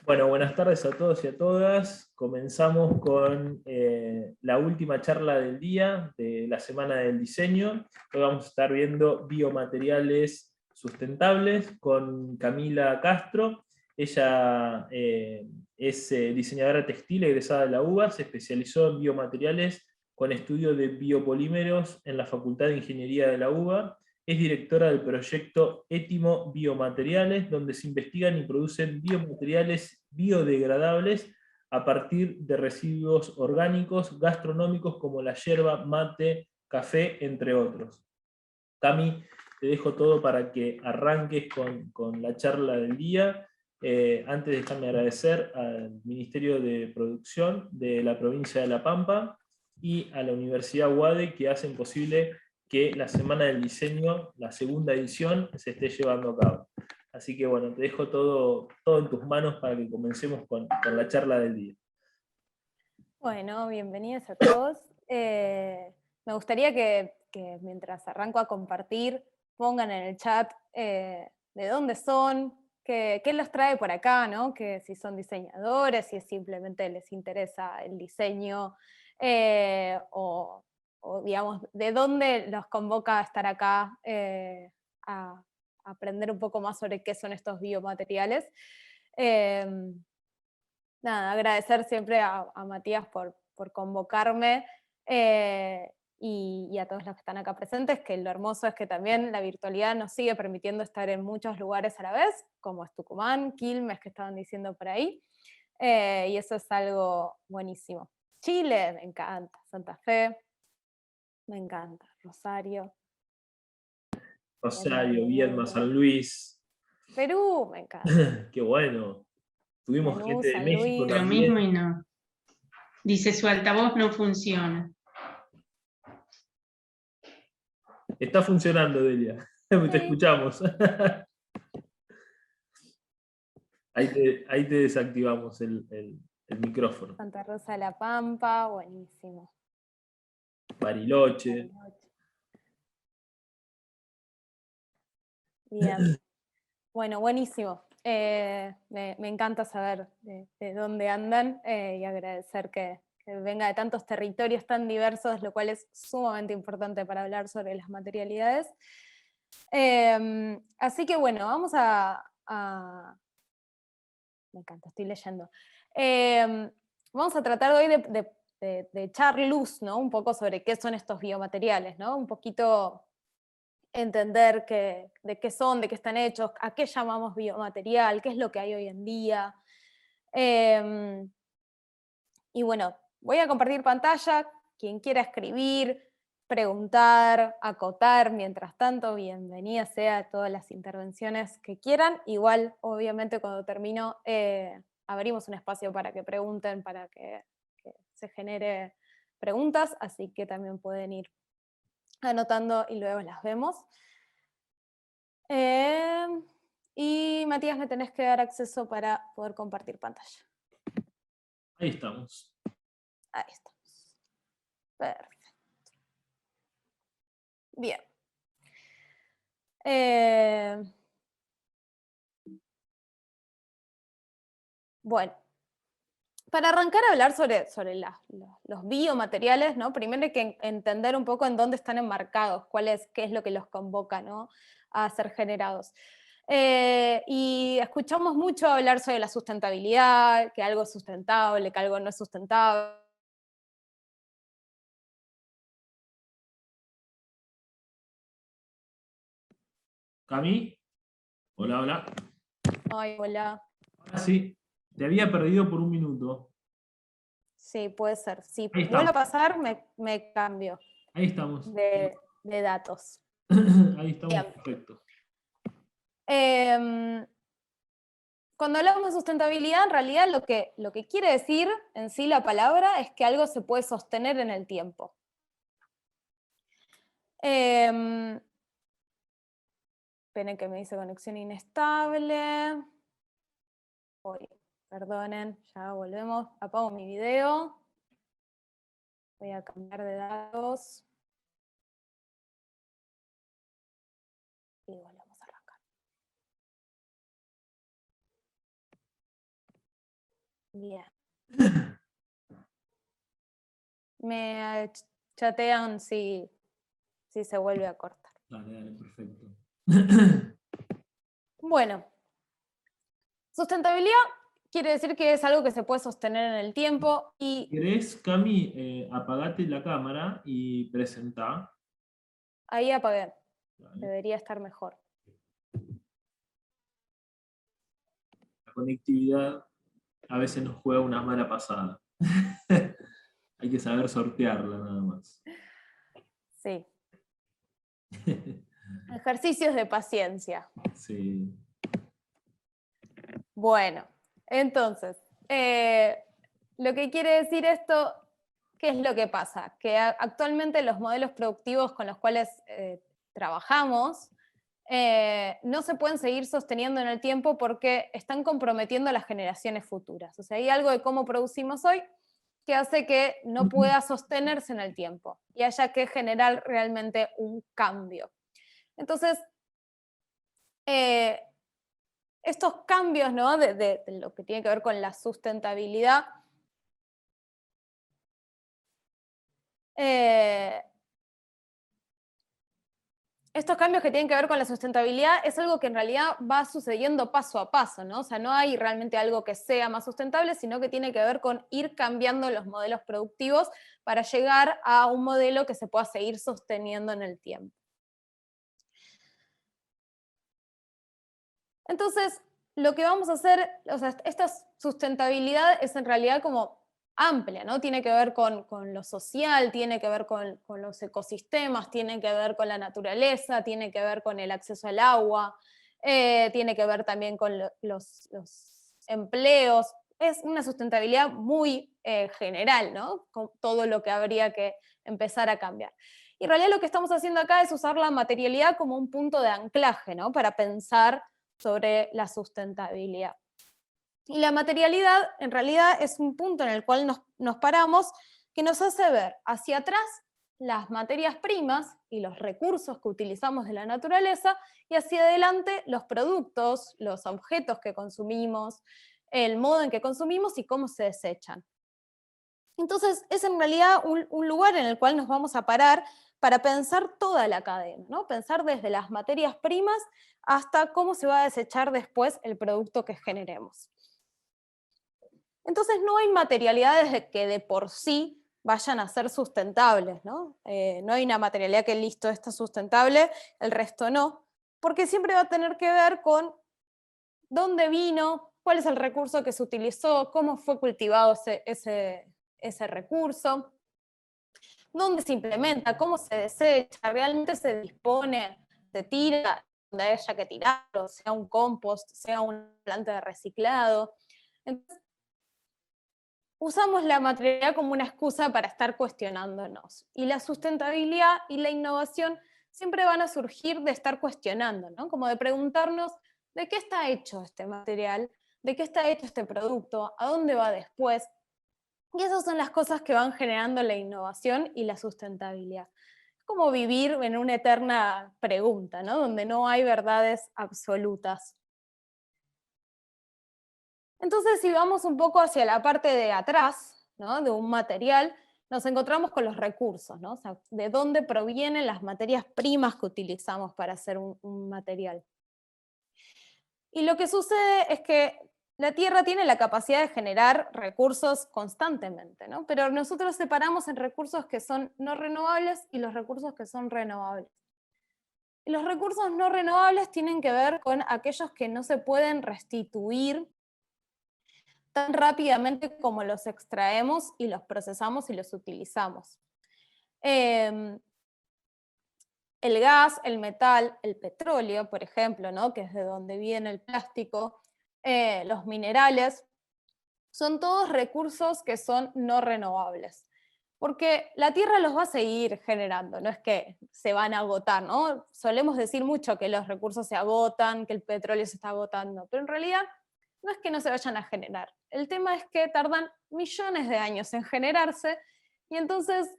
Bueno, buenas tardes a todos y a todas. Comenzamos con la última charla del día de la Semana del Diseño. Hoy vamos a estar viendo biomateriales sustentables con Camila Castro. Ella es diseñadora textil egresada de la UBA, se especializó en biomateriales con estudio de biopolímeros en la Facultad de Ingeniería de la UBA. Es directora del proyecto Étimo Biomateriales, donde se investigan y producen biomateriales biodegradables a partir de residuos orgánicos gastronómicos como la yerba, mate, café, entre otros. Cami, te dejo todo para que arranques con la charla del día. Antes déjame agradecer al Ministerio de Producción de la provincia de La Pampa y a la Universidad UADE que hacen posible que la Semana del Diseño, la segunda edición, se esté llevando a cabo. Así que bueno, te dejo todo en tus manos para que comencemos con la charla del día. Bueno, bienvenidos a todos. Me gustaría que mientras arranco a compartir, pongan en el chat de dónde son, qué los trae por acá, ¿no? Que si son diseñadores, si simplemente les interesa el diseño, o, digamos, de dónde los convoca a estar acá a aprender un poco más sobre qué son estos biomateriales. Nada, agradecer siempre a Matías por convocarme y a todos los que están acá presentes, que lo hermoso es que también la virtualidad nos sigue permitiendo estar en muchos lugares a la vez, como es Tucumán, Quilmes, que estaban diciendo por ahí, y eso es algo buenísimo. Chile, me encanta, Santa Fe, me encanta, Rosario, Rosario, Viedma, San Luis. Perú, me encanta, Qué bueno. Tuvimos gente Lanús, de San México Luis. Lo mismo también. y no. Dice su altavoz no funciona. Está funcionando, Delia. Te escuchamos. Ahí te desactivamos el micrófono. Santa Rosa de la Pampa, buenísimo. Bariloche. Bien, bueno, buenísimo. Me encanta saber de dónde andan y agradecer que venga de tantos territorios tan diversos, lo cual es sumamente importante para hablar sobre las materialidades. Así que bueno, vamos me encanta, estoy leyendo. Vamos a tratar hoy de echar luz, ¿no? Un poco sobre qué son estos biomateriales, ¿no? Un poquito entender de qué son, de qué están hechos, a qué llamamos biomaterial, qué es lo que hay hoy en día. Y bueno, voy a compartir pantalla. Quien quiera escribir, preguntar, acotar, mientras tanto, bienvenida sea a todas las intervenciones que quieran. Igual, obviamente, cuando termino, abrimos un espacio para que pregunten, para que se genere preguntas, así que también pueden ir anotando y luego las vemos. Y Matías, me tenés que dar acceso para poder compartir pantalla. Ahí estamos. Ahí estamos. Perfecto. Bien. Bueno, para arrancar a hablar sobre los biomateriales, ¿no? Primero hay que entender un poco en dónde están enmarcados, qué es lo que los convoca, ¿no? A ser generados. Y escuchamos mucho hablar sobre la sustentabilidad, que algo es sustentable, que algo no es sustentable. Cami. Hola, hola. Ay, hola. Ahora sí. Te había perdido por un minuto. Sí, puede ser. Si Ahí vuelve estamos. a pasar, me cambio Ahí estamos. de datos. Ahí estamos, Bien. perfecto. Cuando hablamos de sustentabilidad, en realidad lo que quiere decir en sí la palabra es que algo se puede sostener en el tiempo. Esperen que me dice conexión inestable. Uy, perdonen, ya volvemos. Apago mi video. Voy a cambiar de datos. Y volvemos a arrancar. Bien. Me chatean si se vuelve a cortar. Dale, perfecto. Bueno, sustentabilidad quiere decir que es algo que se puede sostener en el tiempo y ¿Querés, Cami, apagate la cámara y presentá? ahí apagué. Dale. Debería estar mejor. La conectividad a veces nos juega una mala pasada. Hay que saber sortearla nada más. Sí. Ejercicios de paciencia. Sí. Bueno, entonces, lo que quiere decir esto, ¿qué es lo que pasa? Que actualmente los modelos productivos con los cuales trabajamos no se pueden seguir sosteniendo en el tiempo porque están comprometiendo a las generaciones futuras. O sea, hay algo de cómo producimos hoy que hace que no pueda sostenerse en el tiempo y haya que generar realmente un cambio. Entonces, estos cambios, ¿no? de lo que tiene que ver con la sustentabilidad, estos cambios que tienen que ver con la sustentabilidad es algo que en realidad va sucediendo paso a paso, ¿no? O sea, no hay realmente algo que sea más sustentable, sino que tiene que ver con ir cambiando los modelos productivos para llegar a un modelo que se pueda seguir sosteniendo en el tiempo. Entonces, lo que vamos a hacer, o sea, esta sustentabilidad es en realidad como amplia, ¿no? Tiene que ver con lo social, tiene que ver con los ecosistemas, tiene que ver con la naturaleza, tiene que ver con el acceso al agua, tiene que ver también con los empleos. Es una sustentabilidad muy general, ¿no? Con todo lo que habría que empezar a cambiar. Y en realidad lo que estamos haciendo acá es usar la materialidad como un punto de anclaje, ¿no? Para pensar sobre la sustentabilidad. Y la materialidad en realidad es un punto en el cual nos paramos que nos hace ver hacia atrás las materias primas y los recursos que utilizamos de la naturaleza y hacia adelante los productos, los objetos que consumimos, el modo en que consumimos y cómo se desechan. Entonces es en realidad un lugar en el cual nos vamos a parar para pensar toda la cadena, ¿no? Pensar desde las materias primas hasta cómo se va a desechar después el producto que generemos. Entonces no hay materialidades que de por sí vayan a ser sustentables, ¿no? No hay una materialidad que listo, esta es sustentable, el resto no, porque siempre va a tener que ver con dónde vino, cuál es el recurso que se utilizó, cómo fue cultivado ese recurso, dónde se implementa, cómo se desecha, realmente se dispone, se tira donde haya que tirarlo, sea un compost, sea una planta de reciclado. Entonces, usamos la materialidad como una excusa para estar cuestionándonos. Y la sustentabilidad y la innovación siempre van a surgir de estar cuestionando, ¿no? Como de preguntarnos de qué está hecho este material, de qué está hecho este producto, a dónde va después. Y esas son las cosas que van generando la innovación y la sustentabilidad. Es como vivir en una eterna pregunta, ¿no? Donde no hay verdades absolutas. Entonces, si vamos un poco hacia la parte de atrás, ¿no? De un material, nos encontramos con los recursos, ¿no? O sea, de dónde provienen las materias primas que utilizamos para hacer un material. Y lo que sucede es que la Tierra tiene la capacidad de generar recursos constantemente, ¿no? Pero nosotros separamos en recursos que son no renovables y los recursos que son renovables. Y los recursos no renovables tienen que ver con aquellos que no se pueden restituir tan rápidamente como los extraemos y los procesamos y los utilizamos. El gas, el metal, el petróleo, por ejemplo, ¿no? Que es de donde viene el plástico, los minerales, son todos recursos que son no renovables. Porque la Tierra los va a seguir generando, no es que se van a agotar, ¿no? Solemos decir mucho que los recursos se agotan, que el petróleo se está agotando, pero en realidad no es que no se vayan a generar. El tema es que tardan millones de años en generarse y entonces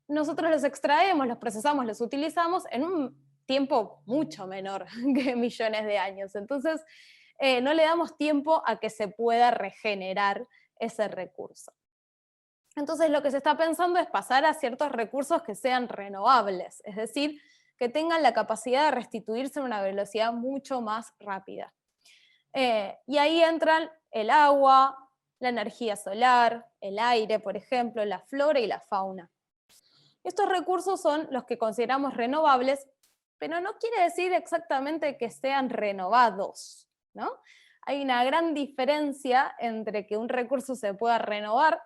nosotros los extraemos, los procesamos, los utilizamos en un tiempo mucho menor que millones de años. Entonces no le damos tiempo a que se pueda regenerar ese recurso. Entonces lo que se está pensando es pasar a ciertos recursos que sean renovables, es decir, que tengan la capacidad de restituirse a una velocidad mucho más rápida. Y ahí entran el agua, la energía solar, el aire, por ejemplo, la flora y la fauna. Estos recursos son los que consideramos renovables, pero no quiere decir exactamente que sean renovados, ¿no? Hay una gran diferencia entre que un recurso se pueda renovar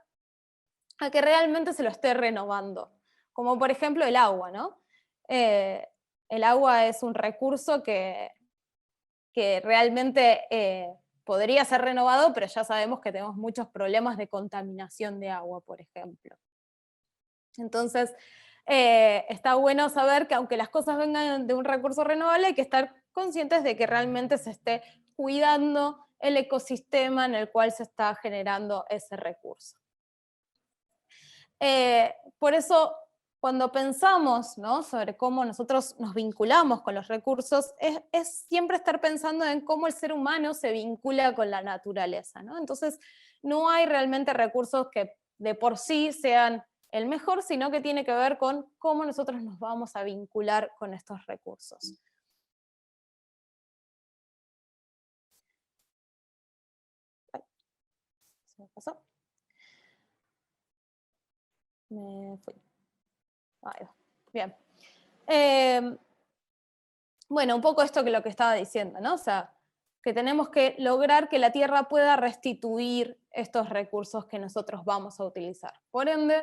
a que realmente se lo esté renovando. Como por ejemplo el agua, ¿no? El agua es un recurso que realmente podría ser renovado, pero ya sabemos que tenemos muchos problemas de contaminación de agua, por ejemplo. Entonces, está bueno saber que aunque las cosas vengan de un recurso renovable, hay que estar conscientes de que realmente se esté cuidando el ecosistema en el cual se está generando ese recurso. Por eso, cuando pensamos, ¿no?, sobre cómo nosotros nos vinculamos con los recursos, es siempre estar pensando en cómo el ser humano se vincula con la naturaleza, ¿no? Entonces, no hay realmente recursos que de por sí sean el mejor, sino que tiene que ver con cómo nosotros nos vamos a vincular con estos recursos. Ay, se me pasó. Me fui. Ahí va. Bien. Bueno, un poco esto que lo que estaba diciendo, ¿no? O sea, que tenemos que lograr que la Tierra pueda restituir estos recursos que nosotros vamos a utilizar. Por ende,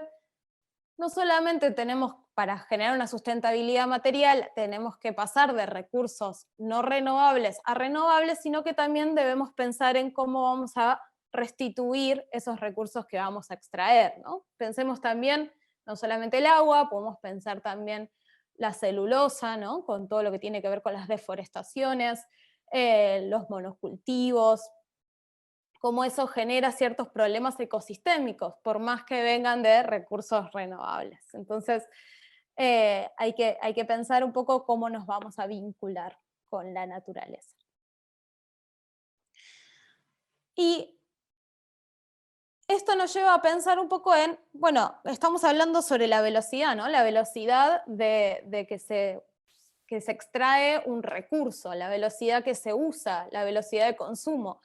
no solamente tenemos, para generar una sustentabilidad material, tenemos que pasar de recursos no renovables a renovables, sino que también debemos pensar en cómo vamos a restituir esos recursos que vamos a extraer, ¿no? Pensemos también, no solamente el agua, podemos pensar también la celulosa, ¿no?, con todo lo que tiene que ver con las deforestaciones, los monocultivos, cómo eso genera ciertos problemas ecosistémicos, por más que vengan de recursos renovables. Entonces, hay que pensar un poco cómo nos vamos a vincular con la naturaleza. Y esto nos lleva a pensar un poco en, bueno, estamos hablando sobre la velocidad, ¿no? La velocidad de que se extrae un recurso, la velocidad que se usa, la velocidad de consumo.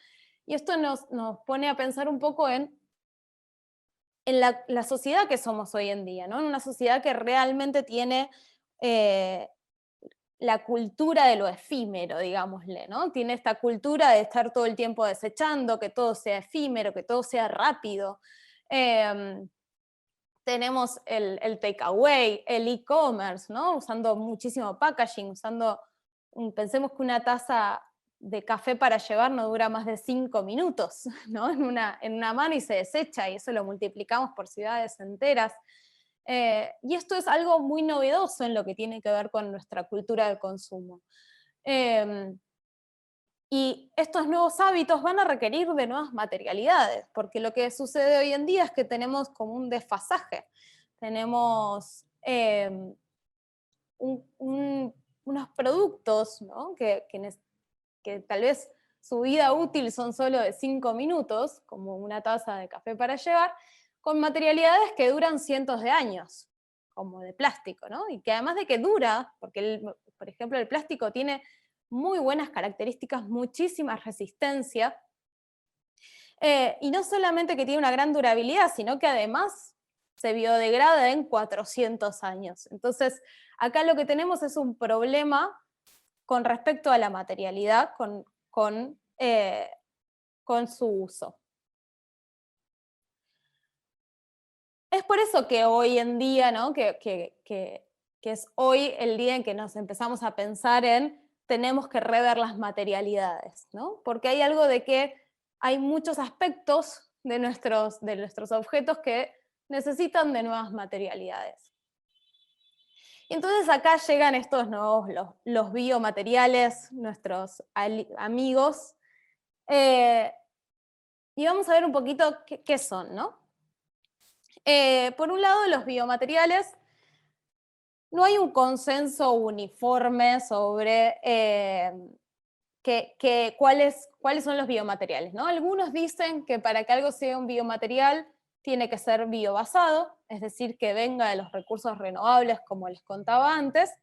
Y esto nos pone a pensar un poco en la sociedad que somos hoy en día, ¿no? En una sociedad que realmente tiene la cultura de lo efímero, digámosle, ¿no? Tiene esta cultura de estar todo el tiempo desechando, que todo sea efímero, que todo sea rápido. Tenemos el takeaway, el e-commerce, ¿no? Usando muchísimo packaging, pensemos que una taza de café para llevar no dura más de 5 minutos, ¿no? En una mano y se desecha, y eso lo multiplicamos por ciudades enteras. Y esto es algo muy novedoso en lo que tiene que ver con nuestra cultura del consumo. Y estos nuevos hábitos van a requerir de nuevas materialidades, porque lo que sucede hoy en día es que tenemos como un desfasaje. Tenemos unos productos, ¿no?, que tal vez su vida útil son solo de 5 minutos, como una taza de café para llevar, con materialidades que duran cientos de años, como de plástico, ¿no? Y que además de que dura, porque por ejemplo el plástico tiene muy buenas características, muchísima resistencia, y no solamente que tiene una gran durabilidad, sino que además se biodegrada en 400 años. Entonces, acá lo que tenemos es un problema con respecto a la materialidad, con su uso. Es por eso que hoy en día, ¿no?, que es hoy el día en que nos empezamos a pensar en tenemos que rever las materialidades, ¿no? Porque hay algo de que hay muchos aspectos de nuestros objetos que necesitan de nuevas materialidades. Y entonces acá llegan estos nuevos, los biomateriales, nuestros amigos, y vamos a ver un poquito qué son, ¿no? Por un lado, los biomateriales, no hay un consenso uniforme sobre qué cuáles son los biomateriales, ¿no? Algunos dicen que para que algo sea un biomaterial tiene que ser biobasado, es decir, que venga de los recursos renovables, como les contaba antes,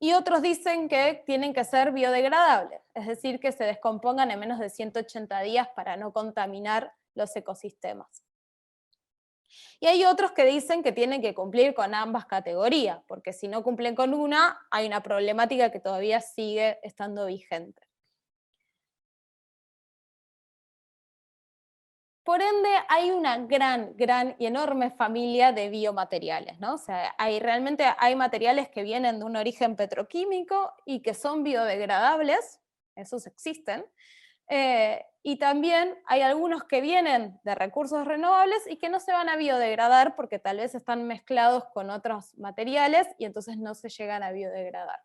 y otros dicen que tienen que ser biodegradables, es decir, que se descompongan en menos de 180 días para no contaminar los ecosistemas. Y hay otros que dicen que tienen que cumplir con ambas categorías, porque si no cumplen con una, hay una problemática que todavía sigue estando vigente. Por ende, hay una gran y enorme familia de biomateriales, ¿no? O sea, realmente hay materiales que vienen de un origen petroquímico y que son biodegradables, esos existen, y también hay algunos que vienen de recursos renovables y que no se van a biodegradar porque tal vez están mezclados con otros materiales y entonces no se llegan a biodegradar.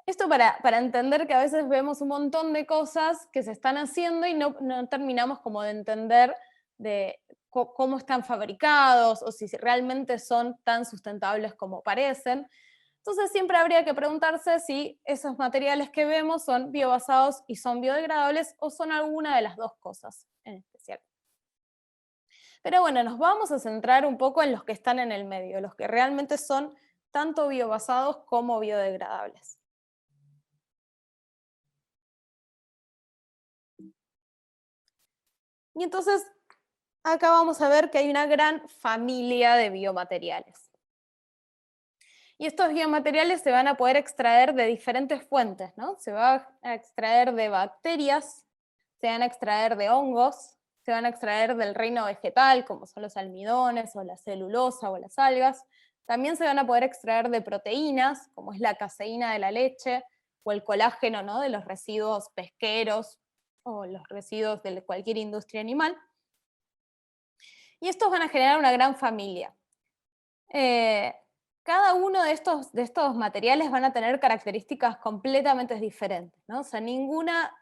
Esto para entender que a veces vemos un montón de cosas que se están haciendo y no terminamos como de entender de cómo están fabricados o si realmente son tan sustentables como parecen. Entonces siempre habría que preguntarse si esos materiales que vemos son biobasados y son biodegradables o son alguna de las dos cosas en especial. Pero bueno, nos vamos a centrar un poco en los que están en el medio, los que realmente son tanto biobasados como biodegradables. Y entonces, acá vamos a ver que hay una gran familia de biomateriales. Y estos biomateriales se van a poder extraer de diferentes fuentes, ¿no? Se va a extraer de bacterias, se van a extraer de hongos, se van a extraer del reino vegetal, como son los almidones, o la celulosa, o las algas. También se van a poder extraer de proteínas, como es la caseína de la leche, o el colágeno, ¿no? De los residuos pesqueros, o los residuos de cualquier industria animal. Y estos van a generar una gran familia. Cada uno de estos materiales van a tener características completamente diferentes, ¿no? O sea, ninguna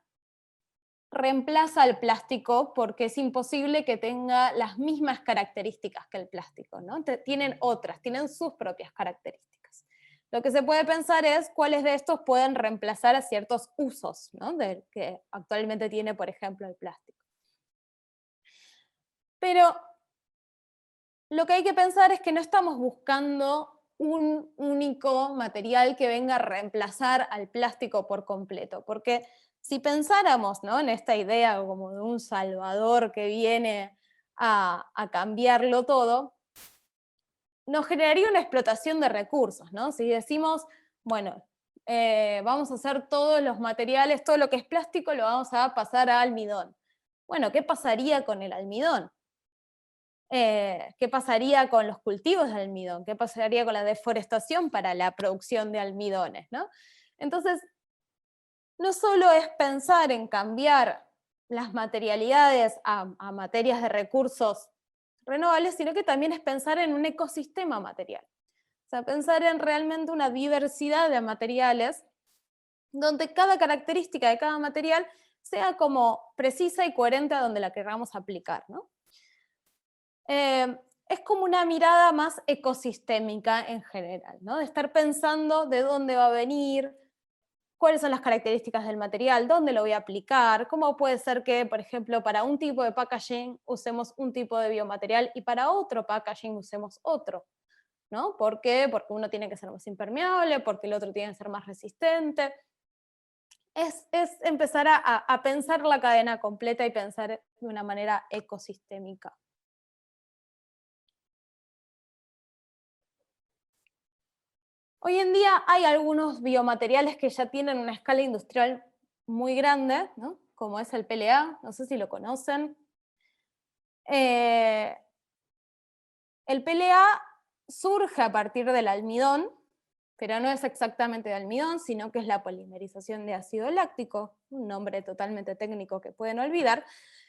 reemplaza al plástico porque es imposible que tenga las mismas características que el plástico, ¿no? Tienen otras, tienen sus propias características. Lo que se puede pensar es cuáles de estos pueden reemplazar a ciertos usos, ¿no? Que actualmente tiene, por ejemplo, el plástico. Pero lo que hay que pensar es que no estamos buscando un único material que venga a reemplazar al plástico por completo, porque si pensáramos, ¿no?, en esta idea como de un salvador que viene a cambiarlo todo, nos generaría una explotación de recursos, ¿no? Si decimos, bueno, vamos a hacer todos los materiales, todo lo que es plástico lo vamos a pasar a almidón. Bueno, ¿qué pasaría con el almidón? ¿Qué pasaría con los cultivos de almidón? ¿Qué pasaría con la deforestación para la producción de almidones, ¿no? Entonces, no solo es pensar en cambiar las materialidades a materias de recursos renovables, sino que también es pensar en un ecosistema material. O sea, pensar en realmente una diversidad de materiales donde cada característica de cada material sea como precisa y coherente a donde la queramos aplicar, ¿no? Es como una mirada más ecosistémica en general, ¿no? De estar pensando de dónde va a venir, cuáles son las características del material, dónde lo voy a aplicar, cómo puede ser que, por ejemplo, para un tipo de packaging usemos un tipo de biomaterial y para otro packaging usemos otro, ¿no? ¿Por qué? Porque uno tiene que ser más impermeable, porque el otro tiene que ser más resistente. Es empezar a pensar la cadena completa y pensar de una manera ecosistémica. Hoy en día hay algunos biomateriales que ya tienen una escala industrial muy grande, ¿no? Como es el PLA, no sé si lo conocen. El PLA surge a partir del almidón, pero no es exactamente de almidón, sino que es la polimerización de ácido láctico, un nombre totalmente técnico que pueden olvidar,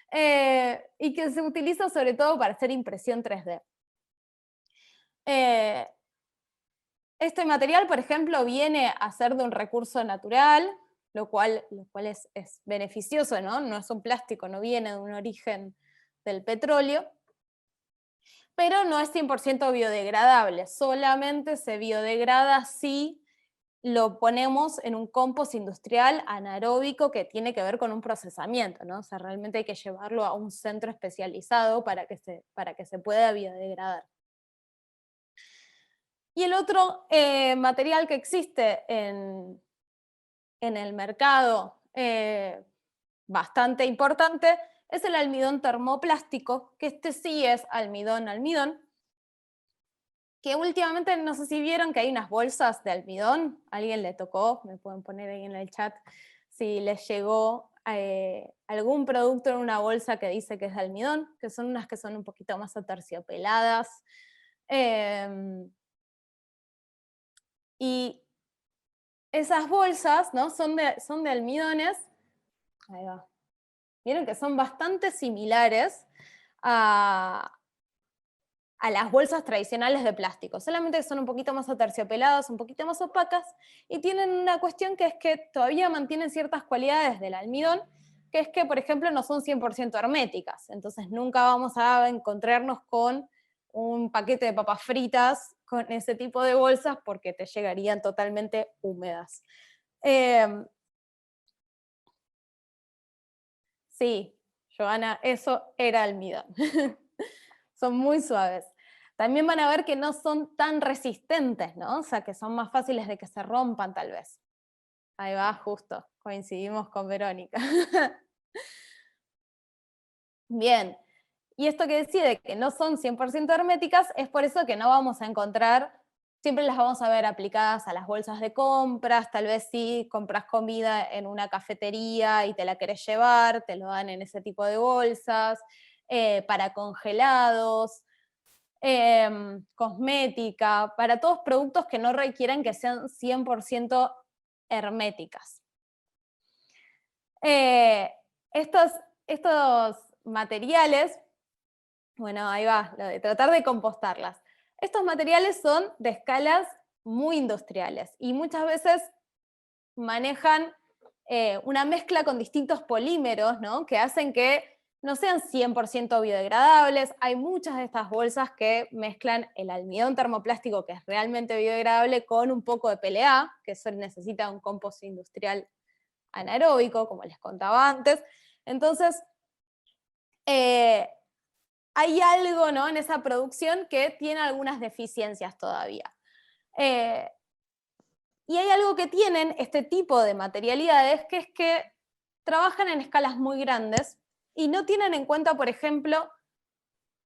y que se utiliza sobre todo para hacer impresión 3D. Este material, por ejemplo, viene a ser de un recurso natural, lo cual es beneficioso, ¿no? No es un plástico, no viene de un origen del petróleo, pero no es 100% biodegradable, solamente se biodegrada si lo ponemos en un compost industrial anaeróbico que tiene que ver con un procesamiento, ¿no? O sea, realmente hay que llevarlo a un centro especializado para que se pueda biodegradar. Y el otro material que existe en el mercado, bastante importante, es el almidón termoplástico, que este sí es almidón, que últimamente, no sé si vieron que hay unas bolsas de almidón, ¿a alguien le tocó? Me pueden poner ahí en el chat si les llegó algún producto en una bolsa que dice que es de almidón, que son unas que son un poquito más aterciopeladas. Y esas bolsas, ¿no? son de almidones, ahí va. Vieron que son bastante similares a las bolsas tradicionales de plástico, solamente que son un poquito más aterciopeladas, un poquito más opacas, y tienen una cuestión que es que todavía mantienen ciertas cualidades del almidón, que es que, por ejemplo, no son 100% herméticas, entonces nunca vamos a encontrarnos con un paquete de papas fritas con ese tipo de bolsas porque te llegarían totalmente húmedas. Sí, Joana, eso era almidón. Son muy suaves. También van a ver que no son tan resistentes, ¿no? O sea, que son más fáciles de que se rompan tal vez. Ahí va, justo, coincidimos con Verónica. Bien, y esto que decía de que no son 100% herméticas, es por eso que no vamos a encontrar, siempre las vamos a ver aplicadas a las bolsas de compras, tal vez si compras comida en una cafetería y te la querés llevar, te lo dan en ese tipo de bolsas, para congelados, cosmética, para todos productos que no requieran que sean 100% herméticas. Estos materiales, bueno, ahí va, lo de tratar de compostarlas. Estos materiales son de escalas muy industriales y muchas veces manejan una mezcla con distintos polímeros, ¿no? Que hacen que no sean 100% biodegradables. Hay muchas de estas bolsas que mezclan el almidón termoplástico, que es realmente biodegradable, con un poco de PLA, que eso necesita un compost industrial anaeróbico, como les contaba antes. Entonces, hay algo, ¿no?, en esa producción que tiene algunas deficiencias todavía. Y hay algo que tienen este tipo de materialidades, que es que trabajan en escalas muy grandes y no tienen en cuenta, por ejemplo,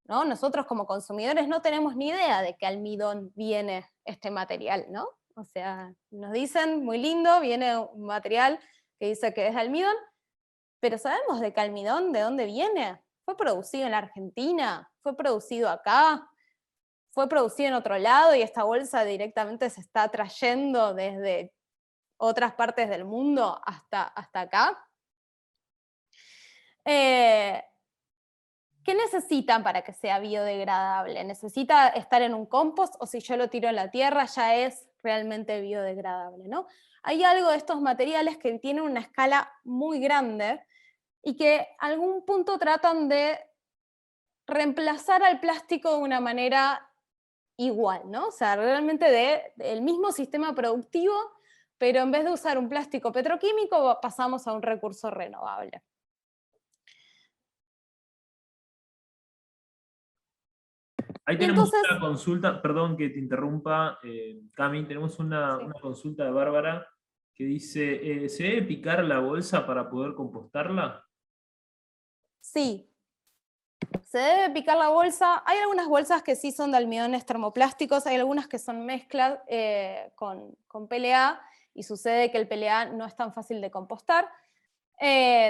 ¿no? Nosotros como consumidores no tenemos ni idea de qué almidón viene este material, ¿no? O sea, nos dicen, muy lindo, viene un material que dice que es de almidón, pero ¿sabemos de qué almidón? ¿De dónde viene? ¿Fue producido en la Argentina? ¿Fue producido acá? ¿Fue producido en otro lado y esta bolsa directamente se está trayendo desde otras partes del mundo hasta acá? ¿Qué necesitan para que sea biodegradable? ¿Necesita estar en un compost o si yo lo tiro en la tierra ya es realmente biodegradable, ¿no? Hay algo de estos materiales que tienen una escala muy grande y que a algún punto tratan de reemplazar al plástico de una manera igual, ¿no? O sea, realmente del mismo sistema productivo, pero en vez de usar un plástico petroquímico pasamos a un recurso renovable. Ahí Y tenemos entonces, una consulta, perdón que te interrumpa, Cami, tenemos una sí. consulta de Bárbara que dice, ¿se debe picar la bolsa para poder compostarla? Sí, se debe picar la bolsa. Hay algunas bolsas que sí son de almidones termoplásticos, hay algunas que son mezclas con PLA, y sucede que el PLA no es tan fácil de compostar.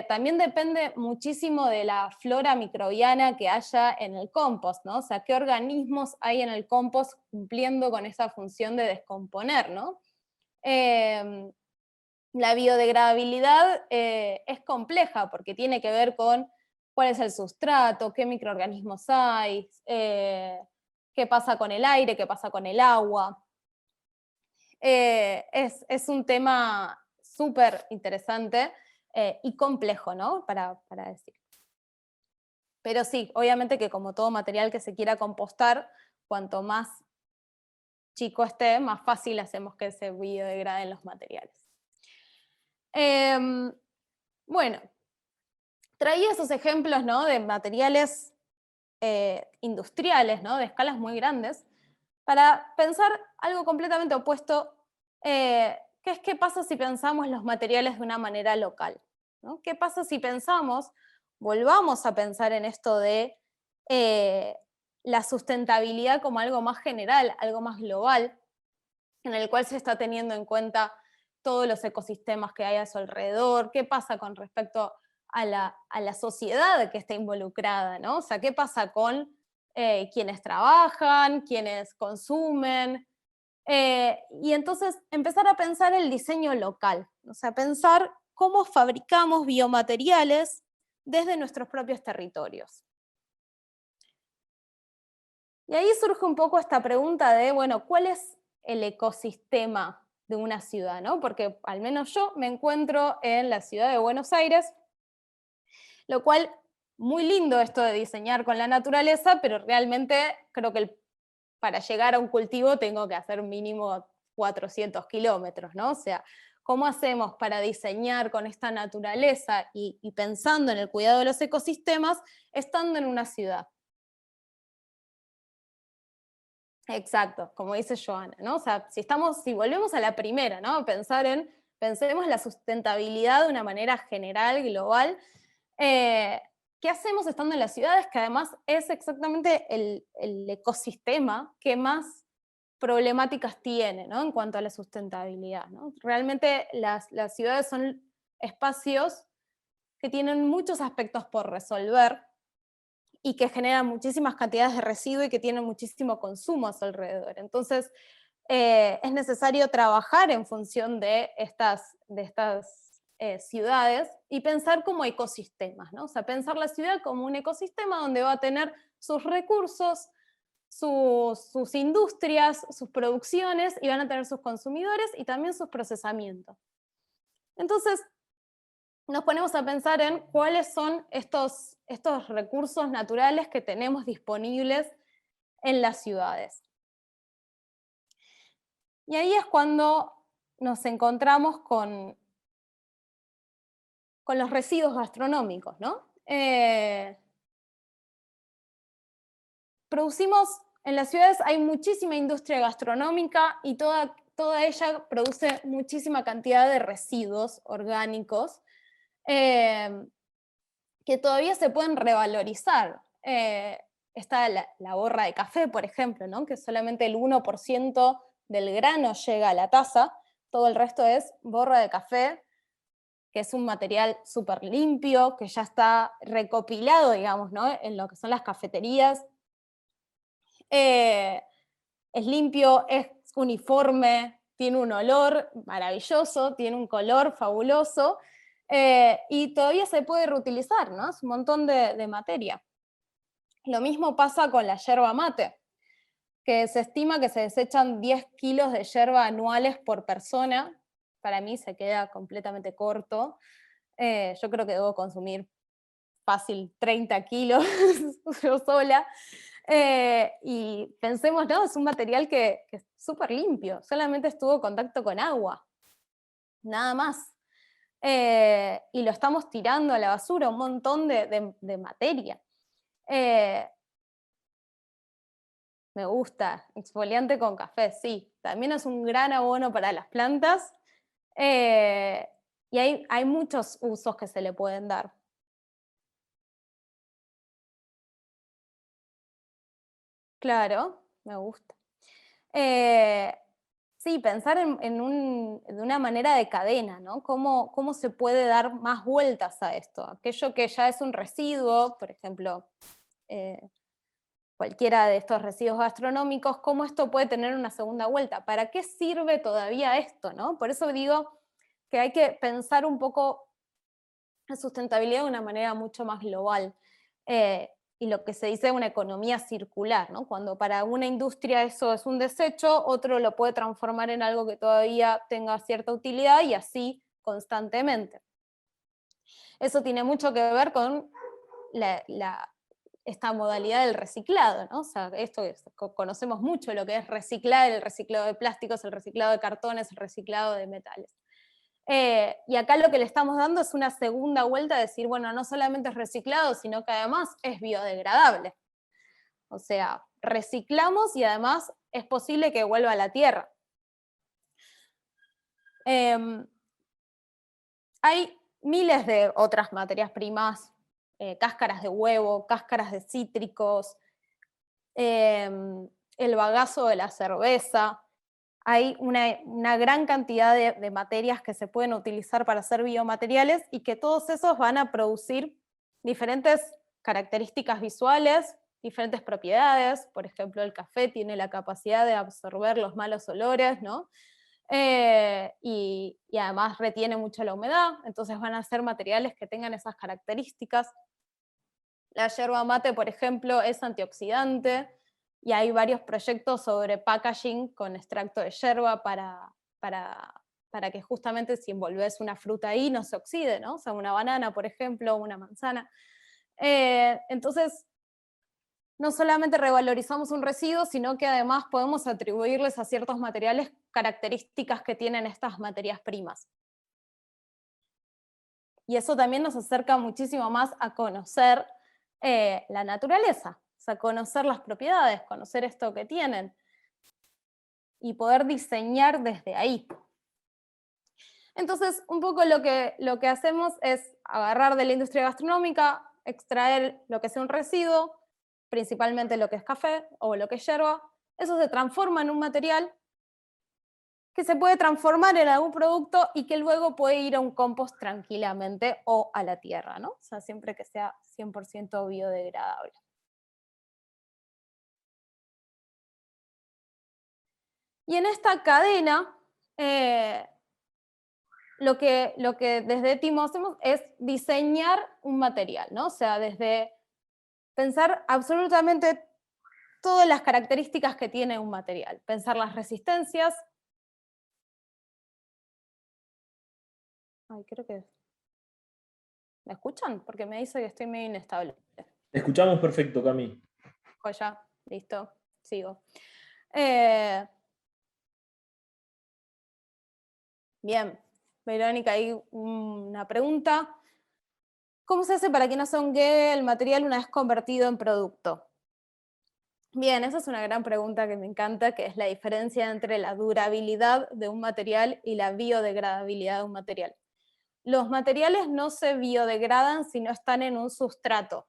También depende muchísimo de la flora microbiana que haya en el compost, ¿no? O sea, qué organismos hay en el compost cumpliendo con esa función de descomponer, ¿no? La biodegradabilidad es compleja porque tiene que ver con cuál es el sustrato, qué microorganismos hay, qué pasa con el aire, qué pasa con el agua. Es un tema súper interesante y complejo, ¿no? Para decir. Pero sí, obviamente que como todo material que se quiera compostar, cuanto más chico esté, más fácil hacemos que se biodegraden los materiales. Bueno, traía esos ejemplos, ¿no?, de materiales industriales, ¿no?, de escalas muy grandes, para pensar algo completamente opuesto, que es qué pasa si pensamos los materiales de una manera local, ¿no? ¿Qué pasa si volvamos a pensar en esto de la sustentabilidad como algo más general, algo más global, en el cual se está teniendo en cuenta todos los ecosistemas que hay a su alrededor? ¿Qué pasa con respecto a la sociedad que está involucrada, ¿no? O sea, ¿qué pasa con quienes trabajan, quienes consumen? Y entonces empezar a pensar el diseño local, o sea, pensar cómo fabricamos biomateriales desde nuestros propios territorios. Y ahí surge un poco esta pregunta de, bueno, ¿cuál es el ecosistema de una ciudad, ¿no? Porque al menos yo me encuentro en la ciudad de Buenos Aires, lo cual, muy lindo esto de diseñar con la naturaleza, pero realmente creo que para llegar a un cultivo tengo que hacer mínimo 400 kilómetros, ¿no? O sea, ¿cómo hacemos para diseñar con esta naturaleza y pensando en el cuidado de los ecosistemas estando en una ciudad? Exacto, como dice Joana, ¿no? O sea, si volvemos a la primera, ¿no? Pensemos la sustentabilidad de una manera general, global. ¿Qué hacemos estando en las ciudades? Que además es exactamente el ecosistema que más problemáticas tiene, ¿no?, en cuanto a la sustentabilidad, ¿no? Realmente las ciudades son espacios que tienen muchos aspectos por resolver y que generan muchísimas cantidades de residuos y que tienen muchísimo consumo a su alrededor. Entonces, es necesario trabajar en función de estas ciudades y pensar como ecosistemas, ¿no? O sea, pensar la ciudad como un ecosistema donde va a tener sus recursos, sus industrias, sus producciones, y van a tener sus consumidores y también sus procesamientos. Entonces, nos ponemos a pensar en cuáles son estos recursos naturales que tenemos disponibles en las ciudades. Y ahí es cuando nos encontramos con los residuos gastronómicos, ¿no? En las ciudades hay muchísima industria gastronómica y toda ella produce muchísima cantidad de residuos orgánicos que todavía se pueden revalorizar. Está la borra de café, por ejemplo, ¿no?, que solamente el 1% del grano llega a la taza, todo el resto es borra de café, que es un material súper limpio, que ya está recopilado, digamos, ¿no?, en lo que son las cafeterías. Es limpio, es uniforme, tiene un olor maravilloso, tiene un color fabuloso, y todavía se puede reutilizar, ¿no? Es un montón de materia. Lo mismo pasa con la yerba mate, que se estima que se desechan 10 kilos de yerba anuales por persona. Para mí se queda completamente corto. Yo creo que debo consumir fácil 30 kilos yo sola. Y pensemos, ¿no?, es un material que es súper limpio, solamente estuvo en contacto con agua, nada más. Y lo estamos tirando a la basura, un montón de materia. Me gusta, exfoliante con café, sí, también es un gran abono para las plantas, y hay muchos usos que se le pueden dar. Claro, me gusta. Sí, pensar de una manera de cadena, ¿no? ¿Cómo se puede dar más vueltas a esto? Aquello que ya es un residuo, por ejemplo, cualquiera de estos residuos gastronómicos, ¿cómo esto puede tener una segunda vuelta? ¿Para qué sirve todavía esto, no? Por eso digo que hay que pensar un poco la sustentabilidad de una manera mucho más global. Y lo que se dice una economía circular, ¿no? Cuando para una industria eso es un desecho, otro lo puede transformar en algo que todavía tenga cierta utilidad y así constantemente. Eso tiene mucho que ver con esta modalidad del reciclado, ¿no? O sea, esto conocemos mucho lo que es reciclar, el reciclado de plásticos, el reciclado de cartones, el reciclado de metales. Y acá lo que le estamos dando es una segunda vuelta, a decir, bueno, no solamente es reciclado, sino que además es biodegradable. O sea, reciclamos y además es posible que vuelva a la tierra. Hay miles de otras materias primas, cáscaras de huevo, cáscaras de cítricos, el bagazo de la cerveza. Hay una gran cantidad de materias que se pueden utilizar para hacer biomateriales y que todos esos van a producir diferentes características visuales, diferentes propiedades. Por ejemplo, el café tiene la capacidad de absorber los malos olores, ¿no? Y además retiene mucho la humedad, entonces van a ser materiales que tengan esas características. La yerba mate, por ejemplo, es antioxidante, y hay varios proyectos sobre packaging con extracto de yerba para que justamente si envolves una fruta ahí no se oxide, ¿no? O sea, una banana, por ejemplo, una manzana. Entonces, no solamente revalorizamos un residuo, sino que además podemos atribuirles a ciertos materiales características que tienen estas materias primas. Y eso también nos acerca muchísimo más a conocer la naturaleza, o sea, conocer las propiedades, conocer esto que tienen, y poder diseñar desde ahí. Entonces, un poco lo que hacemos es agarrar de la industria gastronómica, extraer lo que sea un residuo, principalmente lo que es café o lo que es yerba, eso se transforma en un material que se puede transformar en algún producto y que luego puede ir a un compost tranquilamente o a la tierra, ¿no? O sea, siempre que sea 100% biodegradable. Y en esta cadena, lo que desde Timo hacemos es diseñar un material, ¿no? O sea, desde pensar absolutamente todas las características que tiene un material, pensar las resistencias. Ay, creo que... ¿Me escuchan? Porque me dice que estoy medio inestable. Te escuchamos perfecto, Cami. Joya, listo, sigo. Bien, Verónica, hay una pregunta. ¿Cómo se hace para que no se hongue el material una vez convertido en producto? Bien, esa es una gran pregunta que me encanta, que es la diferencia entre la durabilidad de un material y la biodegradabilidad de un material. Los materiales no se biodegradan si no están en un sustrato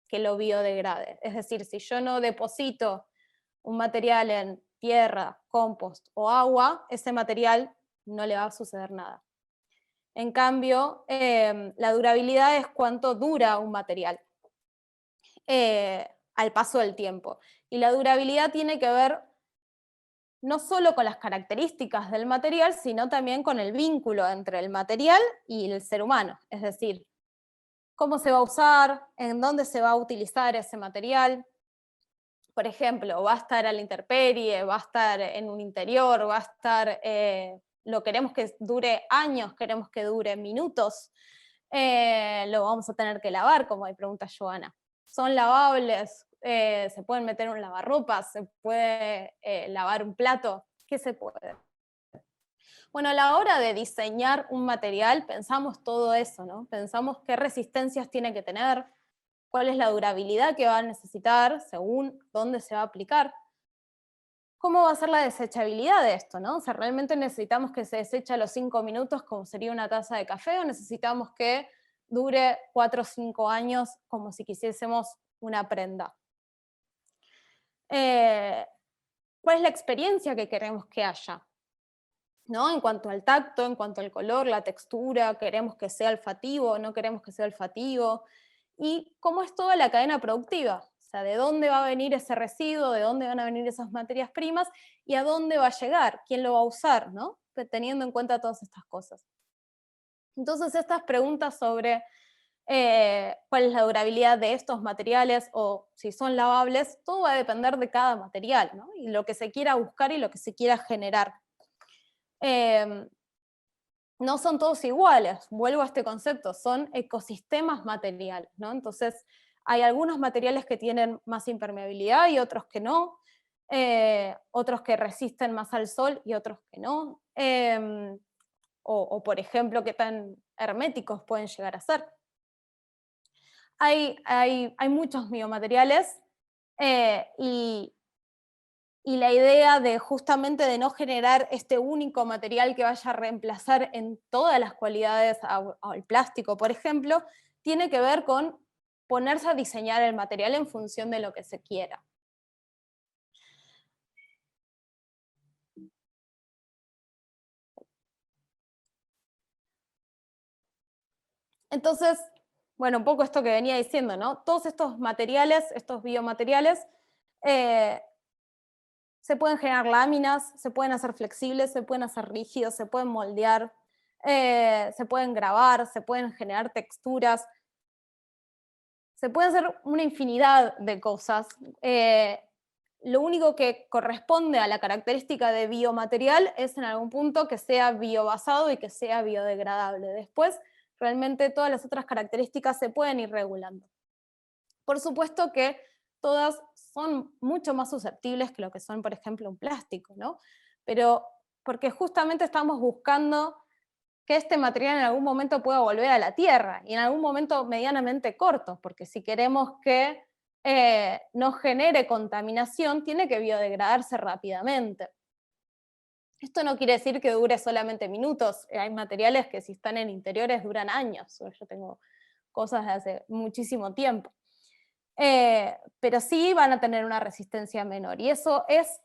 que lo biodegrade. Es decir, si yo no deposito un material en tierra, compost o agua, ese material no le va a suceder nada. En cambio, la durabilidad es cuánto dura un material al paso del tiempo. Y la durabilidad tiene que ver no solo con las características del material, sino también con el vínculo entre el material y el ser humano. Es decir, cómo se va a usar, en dónde se va a utilizar ese material. Por ejemplo, va a estar a la intemperie, va a estar en un interior, va a estar, lo queremos que dure años, queremos que dure minutos, lo vamos a tener que lavar, como ahí pregunta Joana. ¿Son lavables? ¿Se pueden meter en un lavarropas? ¿Se puede lavar un plato? ¿Qué se puede? Bueno, a la hora de diseñar un material pensamos todo eso, ¿no? Pensamos qué resistencias tiene que tener, cuál es la durabilidad que va a necesitar según dónde se va a aplicar. ¿Cómo va a ser la desechabilidad de esto, ¿no? O sea, ¿realmente necesitamos que se deseche a los 5 minutos como sería una taza de café, o necesitamos que dure 4 o 5 años como si quisiésemos una prenda? ¿Cuál es la experiencia que queremos que haya? ¿No? En cuanto al tacto, en cuanto al color, la textura, queremos que sea olfativo, no queremos que sea olfativo, y cómo es toda la cadena productiva, o sea, de dónde va a venir ese residuo, de dónde van a venir esas materias primas, y a dónde va a llegar, quién lo va a usar, ¿no? Teniendo en cuenta todas estas cosas. Entonces, estas preguntas sobre cuál es la durabilidad de estos materiales, o si son lavables, todo va a depender de cada material, ¿no? Y lo que se quiera buscar y lo que se quiera generar. No son todos iguales, vuelvo a este concepto, son ecosistemas materiales, ¿no? Entonces hay algunos materiales que tienen más impermeabilidad y otros que no, otros que resisten más al sol y otros que no, o por ejemplo, qué tan herméticos pueden llegar a ser. Hay muchos biomateriales y la idea de justamente de no generar este único material que vaya a reemplazar en todas las cualidades al plástico, por ejemplo, tiene que ver con ponerse a diseñar el material en función de lo que se quiera. Entonces, bueno, un poco esto que venía diciendo, ¿no? Todos estos materiales, estos biomateriales, se pueden generar láminas, se pueden hacer flexibles, se pueden hacer rígidos, se pueden moldear, se pueden grabar, se pueden generar texturas, se puede hacer una infinidad de cosas. Lo único que corresponde a la característica de biomaterial es en algún punto que sea biobasado y que sea biodegradable. Después, realmente todas las otras características se pueden ir regulando. Por supuesto que todas son mucho más susceptibles que lo que son, por ejemplo, un plástico, ¿no? Pero porque justamente estamos buscando que este material en algún momento pueda volver a la Tierra, y en algún momento medianamente corto, porque si queremos que no genere contaminación, tiene que biodegradarse rápidamente. Esto no quiere decir que dure solamente minutos, hay materiales que si están en interiores duran años, yo tengo cosas de hace muchísimo tiempo. Pero sí van a tener una resistencia menor, y eso es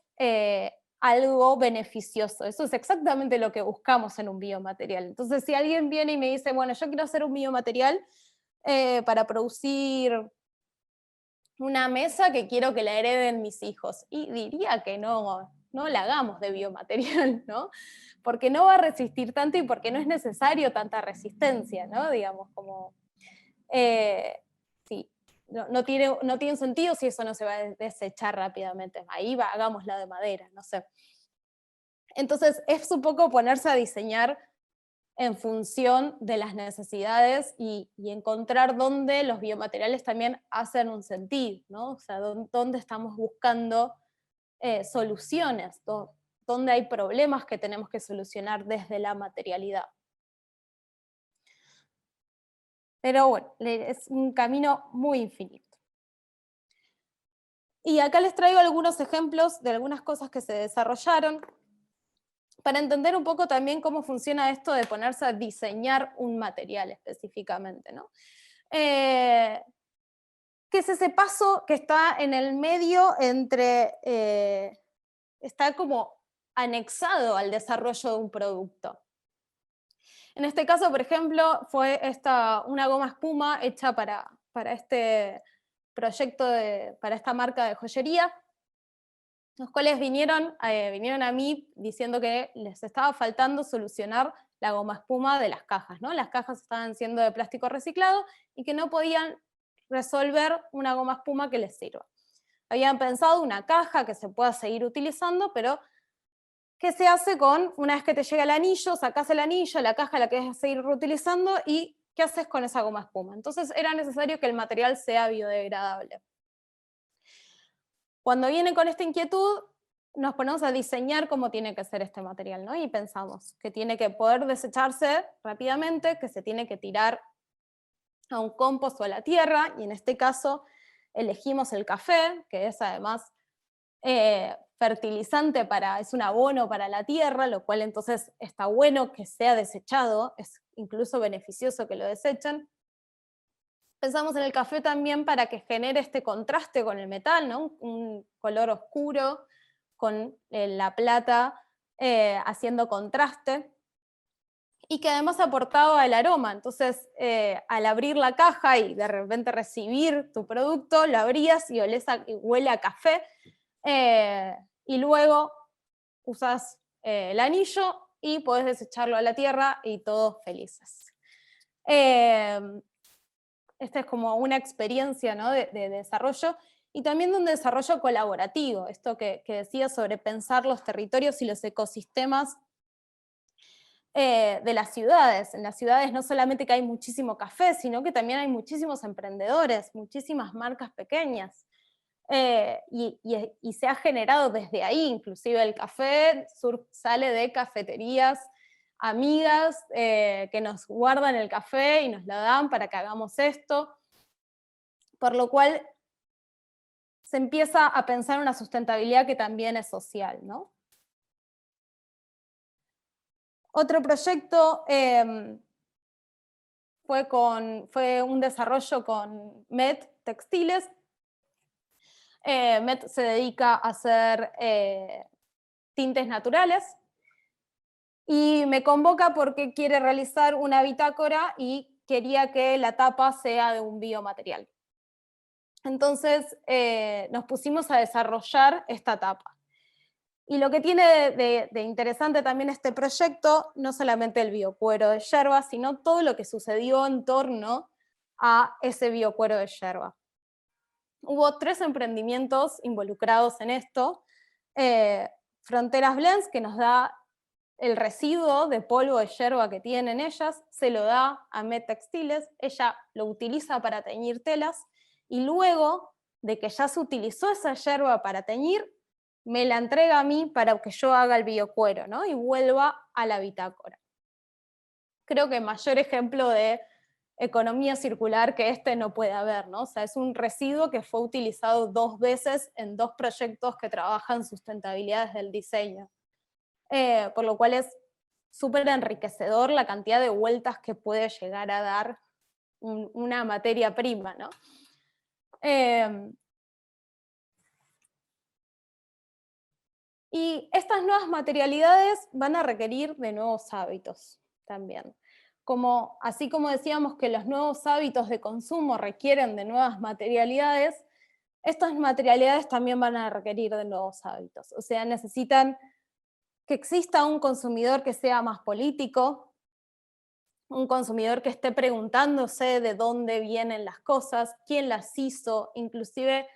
algo beneficioso, eso es exactamente lo que buscamos en un biomaterial. Entonces, si alguien viene y me dice, bueno, yo quiero hacer un biomaterial para producir una mesa que quiero que la hereden mis hijos, y diría que no la hagamos de biomaterial, ¿no? Porque no va a resistir tanto y porque no es necesario tanta resistencia, ¿no? Digamos, como... sí. No tiene sentido si eso no se va a desechar rápidamente. Ahí hagámosla de madera, no sé. Entonces es un poco ponerse a diseñar en función de las necesidades y encontrar dónde los biomateriales también hacen un sentido, ¿no? O sea, dónde estamos buscando soluciones, dónde hay problemas que tenemos que solucionar desde la materialidad. Pero bueno, es un camino muy infinito. Y acá les traigo algunos ejemplos de algunas cosas que se desarrollaron para entender un poco también cómo funciona esto de ponerse a diseñar un material específicamente, ¿no? ¿Qué es ese paso que está en el medio entre, está como anexado al desarrollo de un producto? En este caso, por ejemplo, fue una goma espuma hecha para este proyecto, para esta marca de joyería, los cuales vinieron a mí diciendo que les estaba faltando solucionar la goma espuma de las cajas, ¿no? Las cajas estaban siendo de plástico reciclado y que no podían resolver una goma espuma que les sirva. Habían pensado una caja que se pueda seguir utilizando, pero ¿qué se hace una vez que te llega el anillo, sacás el anillo, la caja la querés seguir reutilizando y ¿qué haces con esa goma espuma? Entonces era necesario que el material sea biodegradable. Cuando viene con esta inquietud, nos ponemos a diseñar cómo tiene que ser este material, ¿no? Y pensamos que tiene que poder desecharse rápidamente, que se tiene que tirar a un compost o a la tierra, y en este caso elegimos el café, que es además fertilizante, es un abono para la tierra, lo cual entonces está bueno que sea desechado, es incluso beneficioso que lo desechen. Pensamos en el café también para que genere este contraste con el metal, ¿no? Un color oscuro con la plata haciendo contraste, y que además aportaba el aroma. Entonces, al abrir la caja y de repente recibir tu producto, lo abrías y huele a café, y luego usas el anillo y podés desecharlo a la tierra y todos felices. Esta es como una experiencia, ¿no? de desarrollo, y también de un desarrollo colaborativo, esto que decía sobre pensar los territorios y los ecosistemas de las ciudades. En las ciudades no solamente que hay muchísimo café, sino que también hay muchísimos emprendedores, muchísimas marcas pequeñas. Y se ha generado desde ahí, inclusive el café sale de cafeterías amigas que nos guardan el café y nos lo dan para que hagamos esto, por lo cual se empieza a pensar una sustentabilidad que también es social, ¿no? Otro proyecto fue un desarrollo con MET Textiles. MET se dedica a hacer tintes naturales y me convoca porque quiere realizar una bitácora y quería que la tapa sea de un biomaterial. Entonces nos pusimos a desarrollar esta tapa. Y lo que tiene de interesante también este proyecto, no solamente el biocuero de yerba, sino todo lo que sucedió en torno a ese biocuero de yerba. Hubo 3 emprendimientos involucrados en esto. Fronteras Blends, que nos da el residuo de polvo de yerba que tienen ellas, se lo da a MET Textiles, ella lo utiliza para teñir telas, y luego de que ya se utilizó esa yerba para teñir, me la entrega a mí para que yo haga el biocuero, ¿no? Y vuelva a la bitácora. Creo que mayor ejemplo de economía circular que este no puede haber, ¿no? O sea, es un residuo que fue utilizado 2 veces en 2 proyectos que trabajan sustentabilidad desde el diseño. Por lo cual es súper enriquecedor la cantidad de vueltas que puede llegar a dar una materia prima, ¿no? Y estas nuevas materialidades van a requerir de nuevos hábitos también. Así como decíamos que los nuevos hábitos de consumo requieren de nuevas materialidades, estas materialidades también van a requerir de nuevos hábitos. O sea, necesitan que exista un consumidor que sea más político, un consumidor que esté preguntándose de dónde vienen las cosas, quién las hizo, inclusive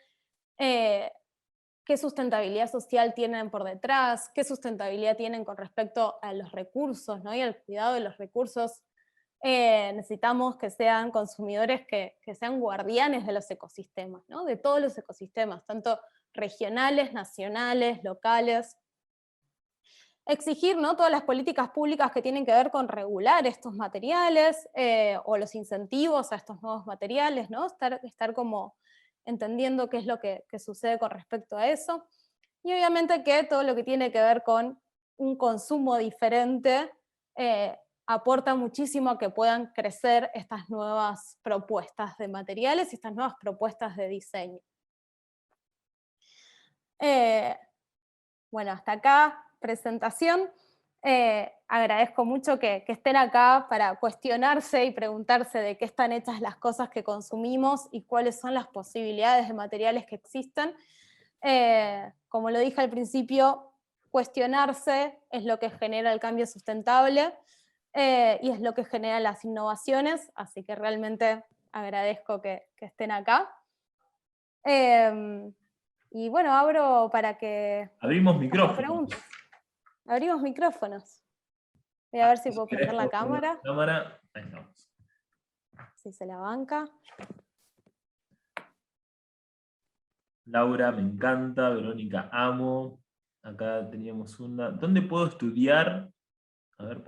qué sustentabilidad social tienen por detrás, qué sustentabilidad tienen con respecto a los recursos, ¿no? Y al cuidado de los recursos. Necesitamos que sean consumidores que sean guardianes de los ecosistemas, ¿no? De todos los ecosistemas, tanto regionales, nacionales, locales. Exigir, ¿no?, todas las políticas públicas que tienen que ver con regular estos materiales o los incentivos a estos nuevos materiales, ¿no? Estar como entendiendo qué es lo que sucede con respecto a eso. Y obviamente que todo lo que tiene que ver con un consumo diferente aporta muchísimo a que puedan crecer estas nuevas propuestas de materiales y estas nuevas propuestas de diseño. Bueno, hasta acá presentación. Agradezco mucho que estén acá para cuestionarse y preguntarse de qué están hechas las cosas que consumimos y cuáles son las posibilidades de materiales que existen. Como lo dije al principio, cuestionarse es lo que genera el cambio sustentable y es lo que genera las innovaciones, así que realmente agradezco que estén acá. Y bueno, abro para que Abrimos haya micrófonos. preguntas. Abrimos micrófonos. Voy a ver si puedo prender la cámara. Ahí estamos. Si se la banca. Laura, me encanta. Verónica, amo. Acá teníamos una. ¿Dónde puedo estudiar? A ver,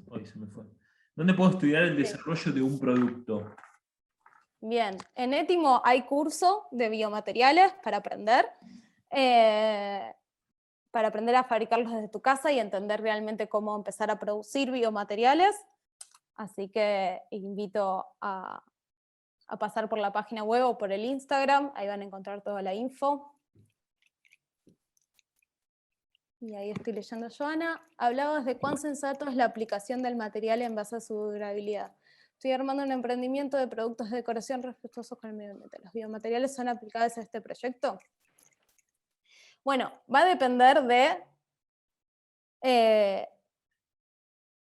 hoy se me fue. ¿Dónde puedo estudiar el desarrollo de un producto? Bien, en Étimo hay curso de biomateriales para aprender a fabricarlos desde tu casa y entender realmente cómo empezar a producir biomateriales. Así que invito a pasar por la página web o por el Instagram, ahí van a encontrar toda la info. Y ahí estoy leyendo a Joana. Hablabas de cuán sensato es la aplicación del material en base a su durabilidad. Estoy armando un emprendimiento de productos de decoración respetuosos con el medio ambiente. ¿Los biomateriales son aplicables a este proyecto? Bueno, va a depender de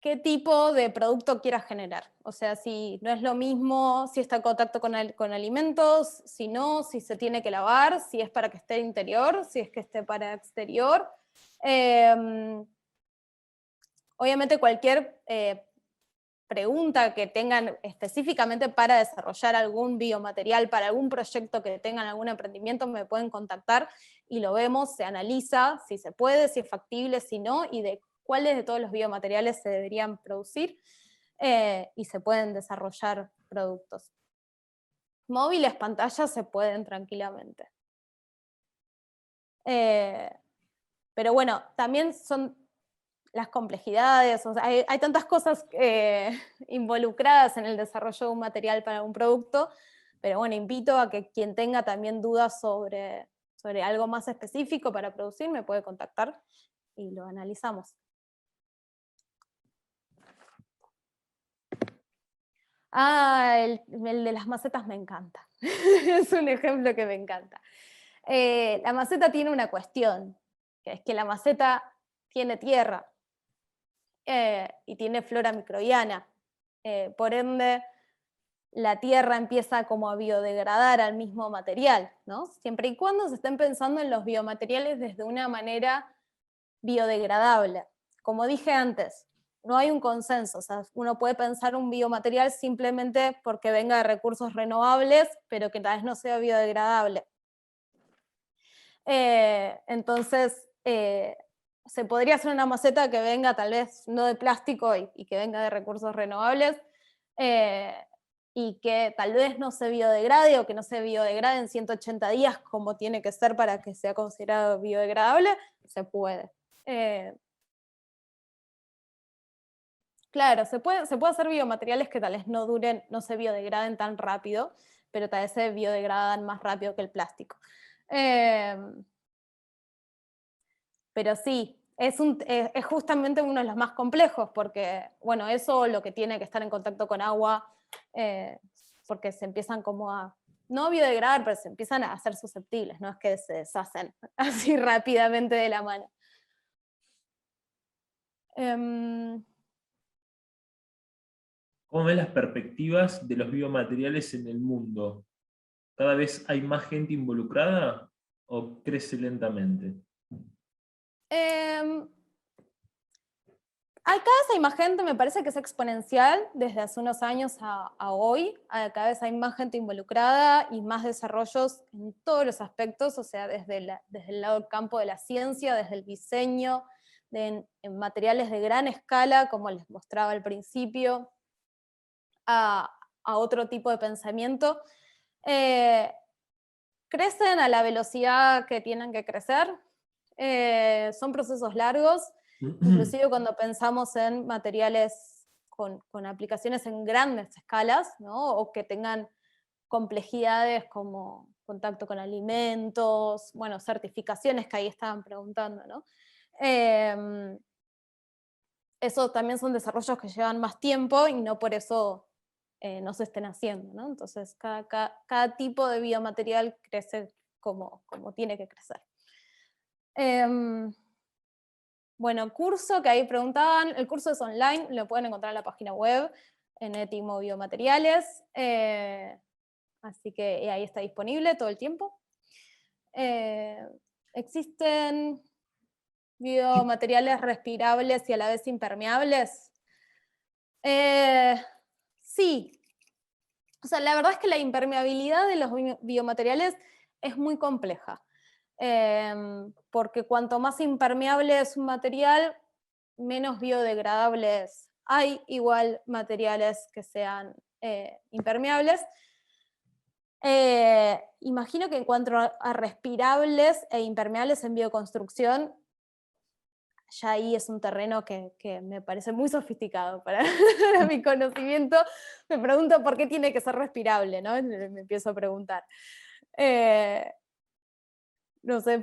qué tipo de producto quieras generar. O sea, si no es lo mismo, si está en contacto con alimentos, si no, si se tiene que lavar, si es para que esté interior, si es que esté para exterior. Obviamente cualquier pregunta que tengan específicamente para desarrollar algún biomaterial, para algún proyecto que tengan algún emprendimiento, me pueden contactar y lo vemos, se analiza si se puede, si es factible, si no, y de cuáles de todos los biomateriales se deberían producir y se pueden desarrollar productos. Móviles, pantallas se pueden tranquilamente. Pero bueno, también son las complejidades, o sea, hay tantas cosas involucradas en el desarrollo de un material para un producto, pero bueno, invito a que quien tenga también dudas sobre algo más específico para producir, me puede contactar y lo analizamos. El de las macetas me encanta. Es un ejemplo que me encanta. La maceta tiene una cuestión, que es que la maceta tiene tierra y tiene flora microbiana. Por ende, la tierra empieza como a biodegradar al mismo material, ¿no? Siempre y cuando se estén pensando en los biomateriales desde una manera biodegradable. Como dije antes, no hay un consenso, o sea, uno puede pensar un biomaterial simplemente porque venga de recursos renovables, pero que tal vez no sea biodegradable. Entonces, se podría hacer una maceta que venga tal vez no de plástico y que venga de recursos renovables, y que tal vez no se biodegrade o que no se biodegrade en 180 días como tiene que ser para que sea considerado biodegradable, se puede. Claro, se puede hacer biomateriales que tal vez no duren, no se biodegraden tan rápido, pero tal vez se biodegradan más rápido que el plástico. Pero sí, es justamente uno de los más complejos, porque, bueno, eso lo que tiene que estar en contacto con agua, porque se empiezan como a, no biodegradar, pero se empiezan a hacer susceptibles, no es que se deshacen así rápidamente de la mano. ¿Cómo ven las perspectivas de los biomateriales en el mundo? ¿Cada vez hay más gente involucrada o crece lentamente? Cada vez hay más gente, me parece que es exponencial desde hace unos años a hoy. Cada vez hay más gente involucrada y más desarrollos en todos los aspectos, o sea, desde el lado del campo de la ciencia, desde el diseño, en materiales de gran escala, como les mostraba al principio, a otro tipo de pensamiento. Crecen a la velocidad que tienen que crecer. Son procesos largos. Inclusive cuando pensamos en materiales con aplicaciones en grandes escalas, ¿no? O que tengan complejidades como contacto con alimentos, bueno, certificaciones que ahí estaban preguntando, ¿no? Eso también son desarrollos que llevan más tiempo y no por eso no se estén haciendo, ¿no? Entonces cada tipo de biomaterial crece como tiene que crecer. Bueno, curso que ahí preguntaban, el curso es online, lo pueden encontrar en la página web, en Etimo Biomateriales, así que ahí está disponible todo el tiempo. Existen biomateriales respirables y a la vez impermeables. Sí, o sea, la verdad es que la impermeabilidad de los biomateriales es muy compleja. Porque cuanto más impermeable es un material, menos biodegradable es. Hay igual materiales que sean impermeables. Imagino que en cuanto a respirables e impermeables en bioconstrucción, ya ahí es un terreno que me parece muy sofisticado para mi conocimiento. Me pregunto por qué tiene que ser respirable, ¿no? Me empiezo a preguntar. No sé,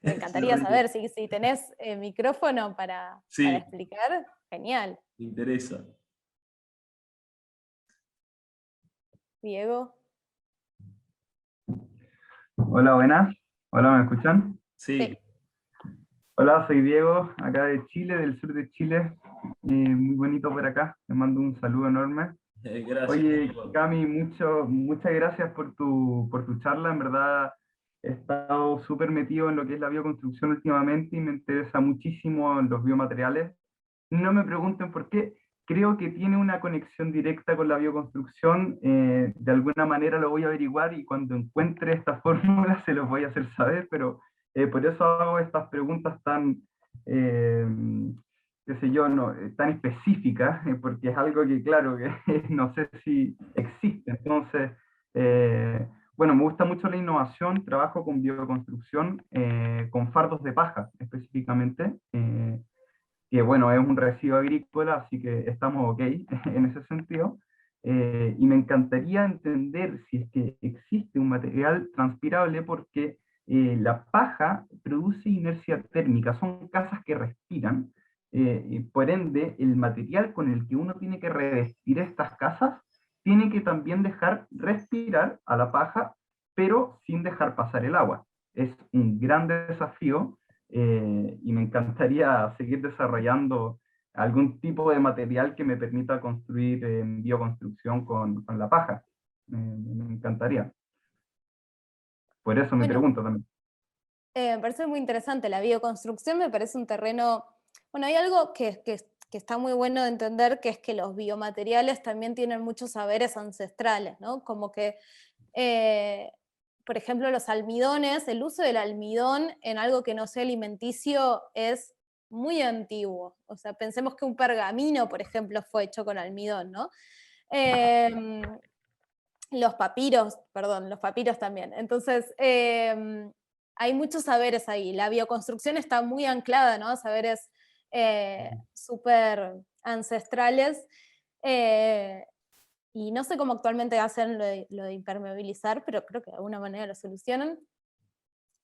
me encantaría saber si tenés micrófono para explicar. Genial. Me interesa. Diego. Hola, buenas. Hola, ¿me escuchan? Sí. Hola, soy Diego, acá de Chile, del sur de Chile. Muy bonito por acá. Te mando un saludo enorme. Gracias. Oye, Cami, muchas gracias por tu charla. En verdad, he estado súper metido en lo que es la bioconstrucción últimamente y me interesa muchísimo en los biomateriales. no me pregunten por qué. Creo que tiene una conexión directa con la bioconstrucción. De alguna manera lo voy a averiguar y cuando encuentre esta fórmula se los voy a hacer saber, pero por eso hago estas preguntas tan, eh, qué sé yo, no, tan específicas, porque es algo que, claro, que no sé si existe. Entonces, bueno, me gusta mucho la innovación, trabajo con bioconstrucción, con fardos de paja específicamente. Que bueno, es un residuo agrícola, así que estamos ok en ese sentido. Y me encantaría entender si es que existe un material transpirable porque la paja produce inercia térmica, son casas que respiran, y por ende el material con el que uno tiene que revestir estas casas tiene que también dejar respirar a la paja, pero sin dejar pasar el agua. Es un gran desafío y me encantaría seguir desarrollando algún tipo de material que me permita construir en bioconstrucción con la paja. Me encantaría. Por eso me Bueno, pregunto también. me parece muy interesante. La bioconstrucción me parece un terreno. Bueno, hay algo que está muy bueno de entender, que es que los biomateriales también tienen muchos saberes ancestrales, ¿no? Como que, por ejemplo, los almidones, el uso del almidón en algo que no sea alimenticio es muy antiguo. O sea, pensemos que un pergamino, por ejemplo, fue hecho con almidón, ¿no? Em, los papiros, perdón, los papiros también. Entonces, hay muchos saberes ahí. La bioconstrucción está muy anclada, ¿no? Saberes súper ancestrales. eh, y no sé cómo actualmente hacen lo de impermeabilizar, pero creo que de alguna manera lo solucionan.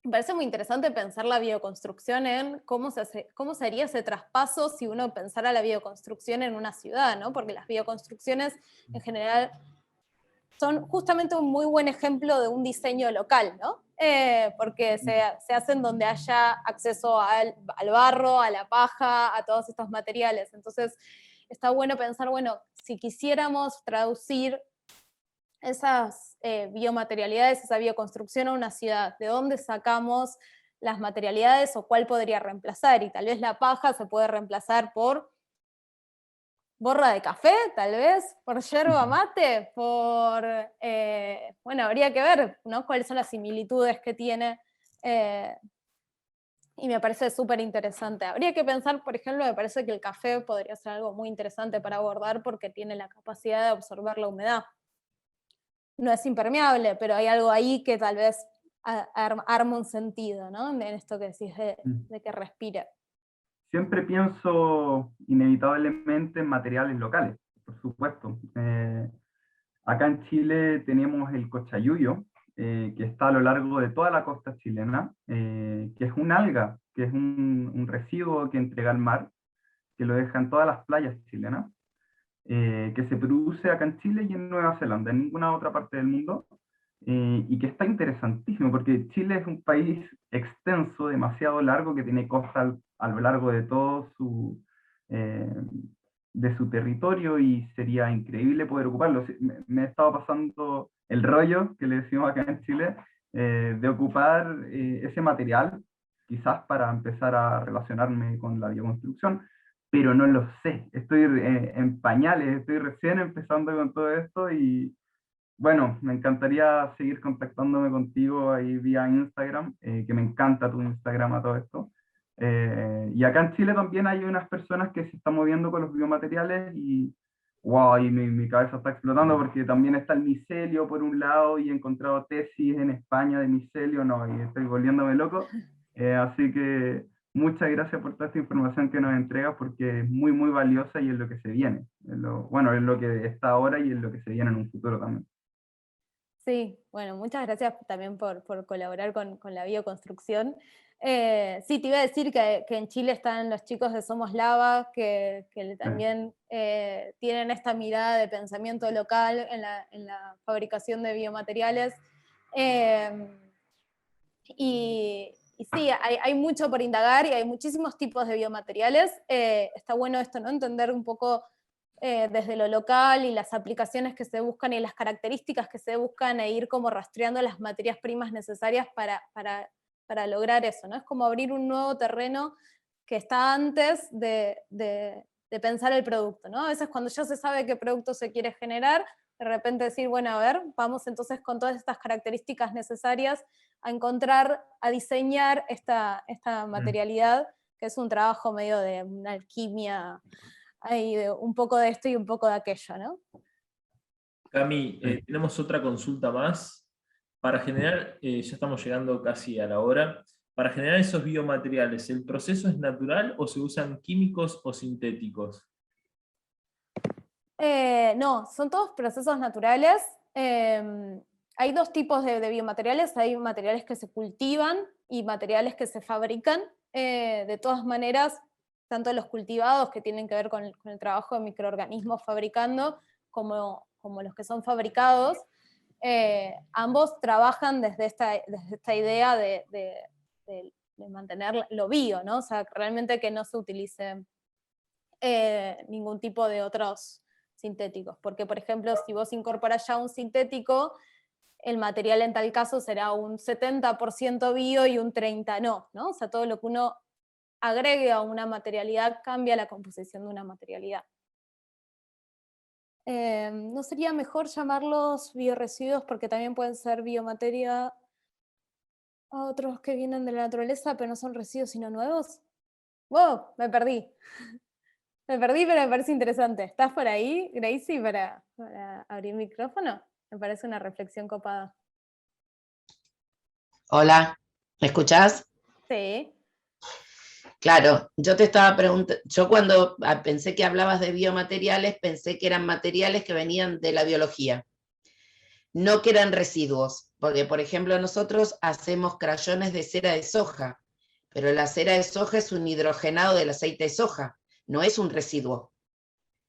Me parece muy interesante pensar la bioconstrucción en cómo se haría ese traspaso si uno pensara la bioconstrucción en una ciudad, ¿no? Porque las bioconstrucciones en general son justamente un muy buen ejemplo de un diseño local, ¿no? Porque se hacen donde haya acceso al barro, a la paja, a todos estos materiales. Entonces, está bueno pensar, bueno, si quisiéramos traducir esas biomaterialidades, esa bioconstrucción a una ciudad, ¿de dónde sacamos las materialidades o cuál podría reemplazar? Y tal vez la paja se puede reemplazar por borra de café, tal vez, por yerba mate, bueno, habría que ver, ¿no? Cuáles son las similitudes que tiene, y me parece súper interesante. Habría que pensar, por ejemplo, me parece que el café podría ser algo muy interesante para abordar porque tiene la capacidad de absorber la humedad. No es impermeable, pero hay algo ahí que tal vez arma un sentido, ¿no? En esto que decís de que respira. Siempre pienso inevitablemente en materiales locales, por supuesto. Acá en Chile tenemos el cochayuyo, que está a lo largo de toda la costa chilena, que es un alga, que es un residuo que entrega el mar, que lo deja en todas las playas chilenas, que se produce acá en Chile y en Nueva Zelanda, en ninguna otra parte del mundo, y que está interesantísimo, porque Chile es un país extenso, demasiado largo, que tiene costa a lo largo de todo eh, de su territorio y sería increíble poder ocuparlo. Me he estado pasando el rollo, que le decimos acá en Chile, de ocupar ese material, quizás para empezar a relacionarme con la bioconstrucción, pero no lo sé. Estoy en pañales, estoy recién empezando con todo esto y bueno, me encantaría seguir contactándome contigo ahí vía Instagram, que me encanta tu Instagram a todo esto. Y acá en Chile también hay unas personas que se están moviendo con los biomateriales y wow, y mi cabeza está explotando porque también está el micelio por un lado y he encontrado tesis en España de micelio, no, y estoy volviéndome loco. Así que muchas gracias por toda esta información que nos entregas porque es muy, muy valiosa y es lo que se viene. Bueno, es lo que está ahora y es lo que se viene en un futuro también. Sí, bueno, muchas gracias también por colaborar con la bioconstrucción. Sí, te iba a decir que en Chile están los chicos de Somos Lava, que también tienen esta mirada de pensamiento local en la fabricación de biomateriales. Eh, y sí, hay mucho por indagar y hay muchísimos tipos de biomateriales. Está bueno esto, ¿no? Entender un poco desde lo local y las aplicaciones que se buscan y las características que se buscan e ir como rastreando las materias primas necesarias para lograr eso, ¿no? Es como abrir un nuevo terreno que está antes pensar el producto, ¿no? A veces cuando ya se sabe qué producto se quiere generar, de repente decir, bueno, a ver, vamos entonces con todas estas características necesarias a encontrar, a diseñar esta materialidad, que es un trabajo medio de una alquimia, hay un poco de esto y un poco de aquello, ¿no? Cami, tenemos otra consulta más. Para generar, ya estamos llegando casi a la hora, para generar esos biomateriales, ¿el proceso es natural o se usan químicos o sintéticos? No, son todos procesos naturales. Hay dos tipos de biomateriales, hay materiales que se cultivan y materiales que se fabrican. De todas maneras, tanto los cultivados, que tienen que ver con el trabajo de microorganismos fabricando, como los que son fabricados, ambos trabajan desde esta idea de mantener lo bio, ¿no? O sea, realmente que no se utilice ningún tipo de otros sintéticos, porque por ejemplo, si vos incorporás ya un sintético, el material en tal caso será un 70% bio y un 30% no, o sea, todo lo que uno agregue a una materialidad cambia la composición de una materialidad. ¿No sería mejor llamarlos bioresiduos porque también pueden ser biomateria a otros que vienen de la naturaleza, pero no son residuos sino nuevos? ¡Wow! Me perdí. Me perdí, pero me parece interesante. ¿Estás por ahí, Gracie, para abrir micrófono? Me parece una reflexión copada. Hola, ¿me escuchás? Sí. Claro, yo te estaba preguntando, yo cuando pensé que hablabas de biomateriales, pensé que eran materiales que venían de la biología, no que eran residuos, porque por ejemplo nosotros hacemos crayones de cera de soja, pero la cera de soja es un hidrogenado del aceite de soja, no es un residuo.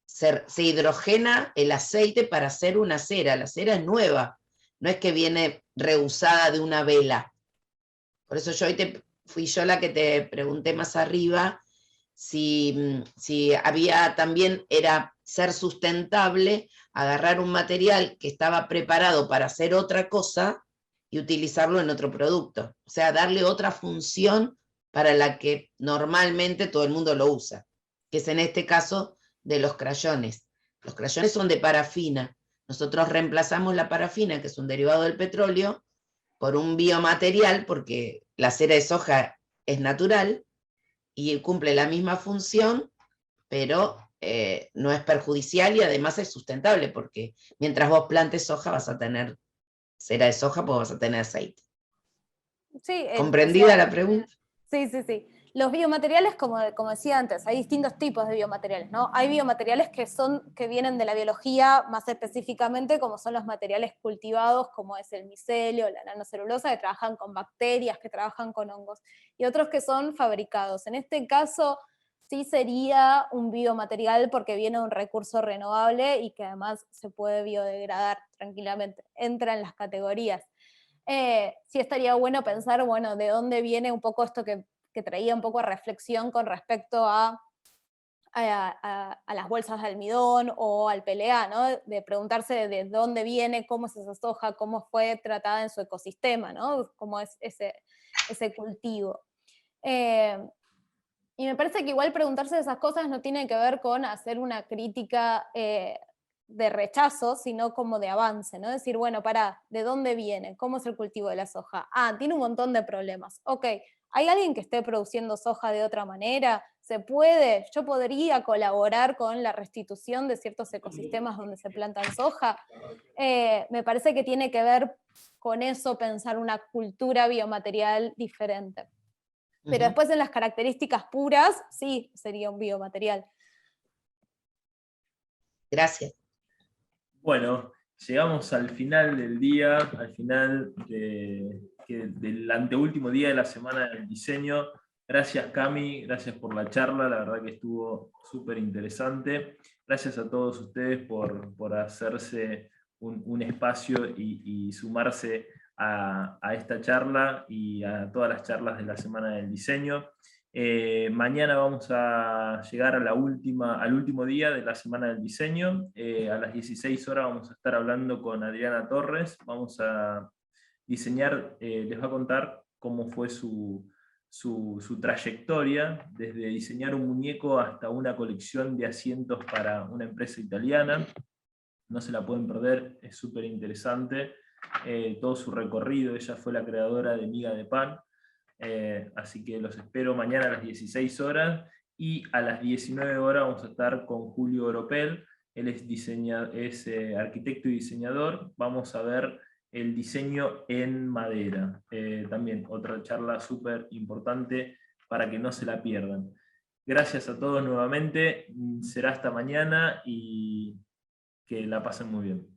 Se hidrogena el aceite para hacer una cera, la cera es nueva, no es que viene reusada de una vela. Por eso fui yo la que te pregunté más arriba si había también, era ser sustentable, agarrar un material que estaba preparado para hacer otra cosa y utilizarlo en otro producto. O sea, darle otra función para la que normalmente todo el mundo lo usa, que es en este caso de los crayones. Los crayones son de parafina. Nosotros reemplazamos la parafina, que es un derivado del petróleo, por un biomaterial, porque la cera de soja es natural y cumple la misma función, pero no es perjudicial y además es sustentable, porque mientras vos plantes soja vas a tener cera de soja, pues vas a tener aceite. Sí, ¿Comprendida la pregunta? Sí, sí, sí. Los biomateriales, como decía antes, hay distintos tipos de biomateriales, ¿no? Hay biomateriales que vienen de la biología, más específicamente, como son los materiales cultivados, como es el micelio, la nanocelulosa, que trabajan con bacterias, que trabajan con hongos, y otros que son fabricados. En este caso, sí sería un biomaterial porque viene de un recurso renovable y que además se puede biodegradar tranquilamente. Entra en las categorías. Sí estaría bueno pensar, bueno, de dónde viene un poco esto que traía un poco a reflexión con respecto a las bolsas de almidón o al PLA, ¿no? De preguntarse de dónde viene, cómo es esa soja, cómo fue tratada en su ecosistema, ¿no? Cómo es ese cultivo. Y me parece que igual preguntarse esas cosas no tiene que ver con hacer una crítica de rechazo, sino como de avance, ¿no? Decir, bueno, ¿de dónde viene? ¿Cómo es el cultivo de la soja? Tiene un montón de problemas. Ok, ¿hay alguien que esté produciendo soja de otra manera? ¿Se puede? ¿Yo podría colaborar con la restitución de ciertos ecosistemas donde se plantan soja? Me parece que tiene que ver con eso, pensar una cultura biomaterial diferente. Pero después en las características puras, sí, sería un biomaterial. Gracias. Bueno, llegamos al final del día, al final del anteúltimo día de la semana del diseño. Gracias, Cami, gracias por la charla, la verdad que estuvo súper interesante. Gracias a todos ustedes por hacerse un espacio y sumarse a esta charla y a todas las charlas de la semana del diseño. Mañana vamos a llegar al último día de la Semana del Diseño. A las 16 horas vamos a estar hablando con Adriana Torres. Vamos a diseñar, les va a contar cómo fue su su trayectoria, desde diseñar un muñeco hasta una colección de asientos para una empresa italiana. No se la pueden perder, es súper interesante. Todo su recorrido, ella fue la creadora de Miga de Pan, así que los espero mañana a las 16 horas, y a las 19 horas vamos a estar con Julio Oropel. Él es arquitecto y diseñador. Vamos a ver el diseño en madera. También otra charla súper importante para que no se la pierdan. Gracias a todos nuevamente, será hasta mañana y que la pasen muy bien.